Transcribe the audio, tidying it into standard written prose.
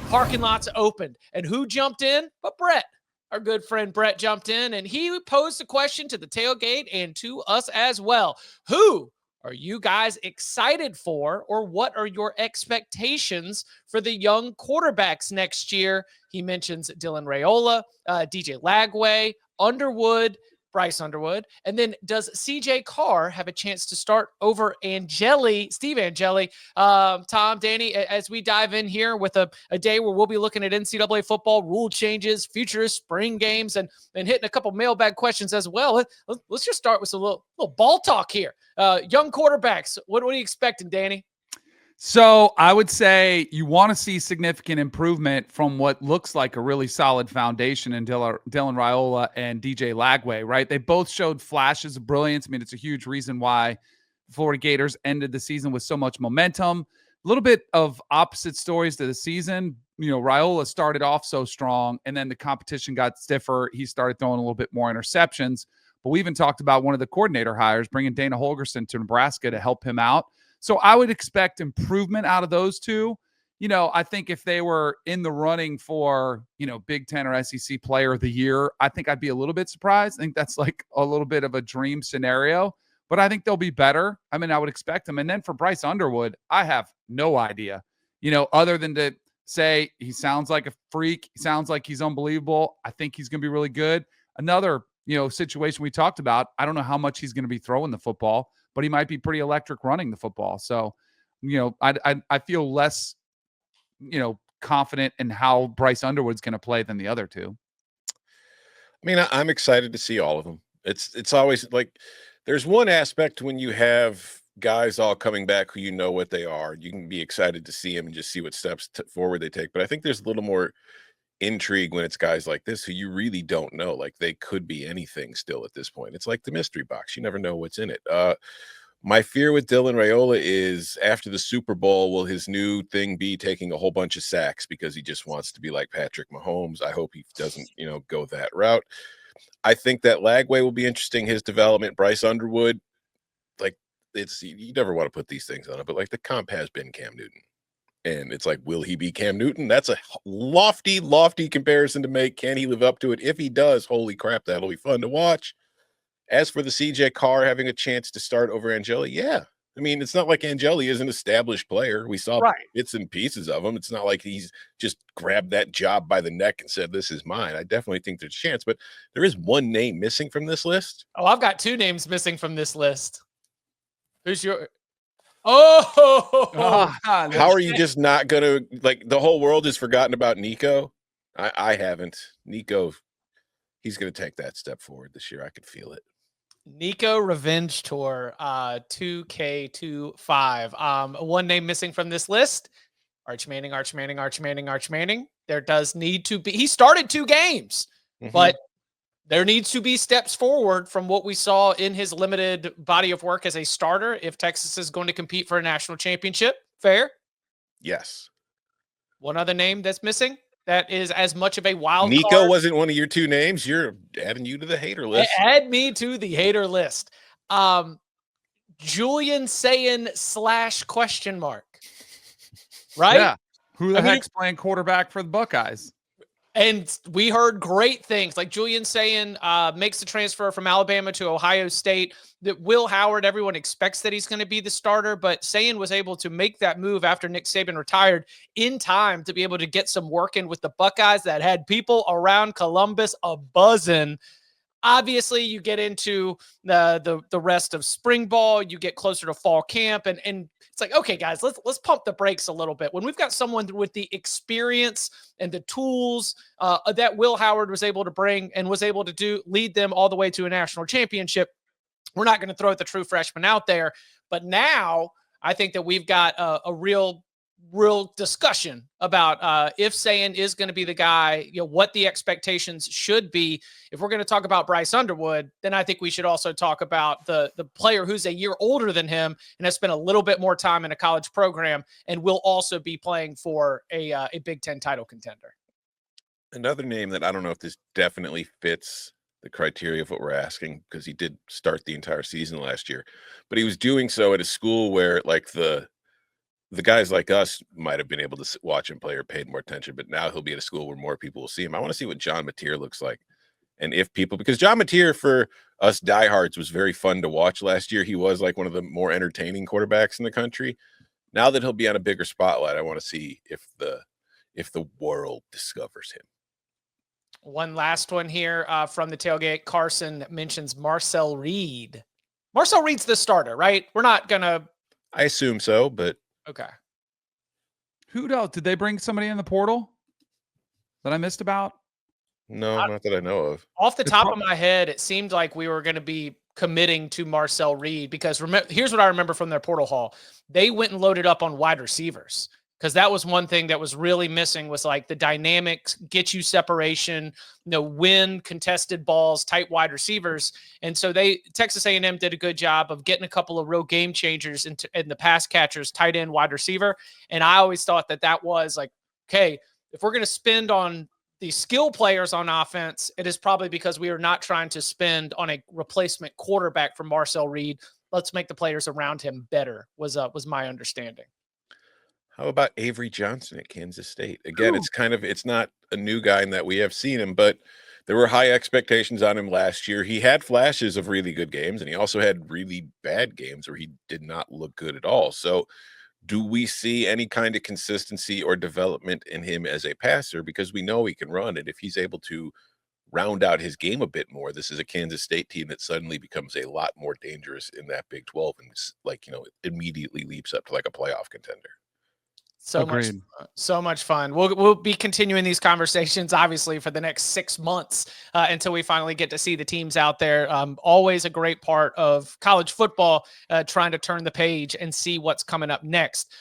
parking lots opened. And who jumped in? But Brett. Our good friend Brett jumped in, and he posed a question to the tailgate and to us as well. Who are you guys excited for, or what are your expectations for the young quarterbacks next year? He mentions Dylan Raiola, DJ Lagway, Underwood, Bryce Underwood. And then does CJ Carr have a chance to start over Steve Angeli? Tom, Danny, as we dive in here with a day where we'll be looking at NCAA football rule changes, future spring games, and hitting a couple mailbag questions as well. Let's just start with a little ball talk here. Young quarterbacks, what are you expecting, Danny? So I would say you want to see significant improvement from what looks like a really solid foundation in Dylan Raiola and DJ Lagway, right? They both showed flashes of brilliance. I mean, it's a huge reason why Florida Gators ended the season with so much momentum. A little bit of opposite stories to the season. You know, Raiola started off so strong, and then the competition got stiffer. He started throwing a little bit more interceptions. But we even talked about one of the coordinator hires, bringing Dana Holgorsen to Nebraska to help him out. So I would expect improvement out of those two. You know, I think if they were in the running for, Big Ten or SEC Player of the Year, I think I'd be a little bit surprised. I think that's like a little bit of a dream scenario, but I think they'll be better. I mean, I would expect them. And then for Bryce Underwood, I have no idea, other than to say he sounds like a freak. He sounds like he's unbelievable. I think he's going to be really good. Another, situation we talked about, I don't know how much he's going to be throwing the football, but he might be pretty electric running the football. So, I feel less, confident in how Bryce Underwood's going to play than the other two. I mean, I'm excited to see all of them. It's always like there's one aspect when you have guys all coming back who what they are. You can be excited to see them and just see what steps forward they take. But I think there's a little more intrigue when it's guys like this who you really don't know. Like they could be anything still at this point. It's like the mystery box. You never know what's in it. My fear with Dylan Raiola is after the Super Bowl, will his new thing be taking a whole bunch of sacks because he just wants to be like Patrick Mahomes? I hope he doesn't, go that route. I think that Lagway will be interesting, his development. Bryce Underwood, like you never want to put these things on it, but like the comp has been Cam Newton. And it's like, will he be Cam Newton? That's a lofty comparison to make. Can he live up to it? If he does, holy crap, that'll be fun to watch. As for the CJ Carr having a chance to start over Angeli, yeah. I mean, it's not like Angeli is an established player. We saw bits and pieces of him. It's not like he's just grabbed that job by the neck and said, this is mine. I definitely think there's a chance, but there is one name missing from this list. Oh, I've got two names missing from this list. Who's your... Oh, how are you just not gonna the whole world has forgotten about Nico? I haven't. Nico, he's gonna take that step forward this year. I could feel it. Nico Revenge Tour 2K25. One name missing from this list. Arch Manning. There does need to be, he started 2 games, but there needs to be steps forward from what we saw in his limited body of work as a starter if Texas is going to compete for a national championship. Fair? Yes. One other name that's missing that is as much of a wild Nico card. Wasn't one of your 2 names. You're adding you to the hater list. Add me to the hater list. Julian Sayin / ? Right? Yeah. Who the heck's playing quarterback for the Buckeyes? And we heard great things like Julian Sayin makes the transfer from Alabama to Ohio State. That Will Howard, everyone expects that he's going to be the starter, but Sayin was able to make that move after Nick Saban retired in time to be able to get some work in with the Buckeyes that had people around Columbus a-buzzing. Obviously, you get into the rest of spring ball, you get closer to fall camp, and it's like, okay, guys, let's pump the brakes a little bit. When we've got someone with the experience and the tools that Will Howard was able to bring and was able to lead them all the way to a national championship, we're not going to throw the true freshman out there. But now I think that we've got a real discussion about if Sayin is going to be the guy, what the expectations should be. If we're going to talk about Bryce Underwood, then I think we should also talk about the player who's a year older than him and has spent a little bit more time in a college program and will also be playing for a Big Ten title contender. Another name that I don't know if this definitely fits the criteria of what we're asking, because he did start the entire season last year, but he was doing so at a school where like the the guys like us might have been able to watch him play or paid more attention, but now he'll be at a school where more people will see him. I want to see what John Mateer looks like. And if people, because John Mateer for us diehards was very fun to watch last year. He was like one of the more entertaining quarterbacks in the country. Now that he'll be on a bigger spotlight, I want to see if the world discovers him. One last one here from the tailgate. Carson mentions Marcel Reed. Marcel Reed's the starter, right? We're not gonna. I assume so, but okay. Who else? Did they bring somebody in the portal that I missed about? No, not that I know of. Off the top of my head, it seemed like we were going to be committing to Marcel Reed because here's what I remember from their portal haul. They went and loaded up on wide receivers because that was one thing that was really missing was like the dynamics, get you separation, win contested balls, tight wide receivers. And so Texas A&M did a good job of getting a couple of real game changers in the pass catchers, tight end, wide receiver. And I always thought that was like, okay, if we're going to spend on the skill players on offense, it is probably because we are not trying to spend on a replacement quarterback for Marcel Reed. Let's make the players around him better was my understanding. How about Avery Johnson at Kansas State? Again, it's not a new guy in that we have seen him, but there were high expectations on him last year. He had flashes of really good games, and he also had really bad games where he did not look good at all. So do we see any kind of consistency or development in him as a passer? Because we know he can run, and if he's able to round out his game a bit more, this is a Kansas State team that suddenly becomes a lot more dangerous in that Big 12 and immediately leaps up to like a playoff contender. So much fun. We'll be continuing these conversations, obviously, for the next 6 months until we finally get to see the teams out there. Always a great part of college football, trying to turn the page and see what's coming up next.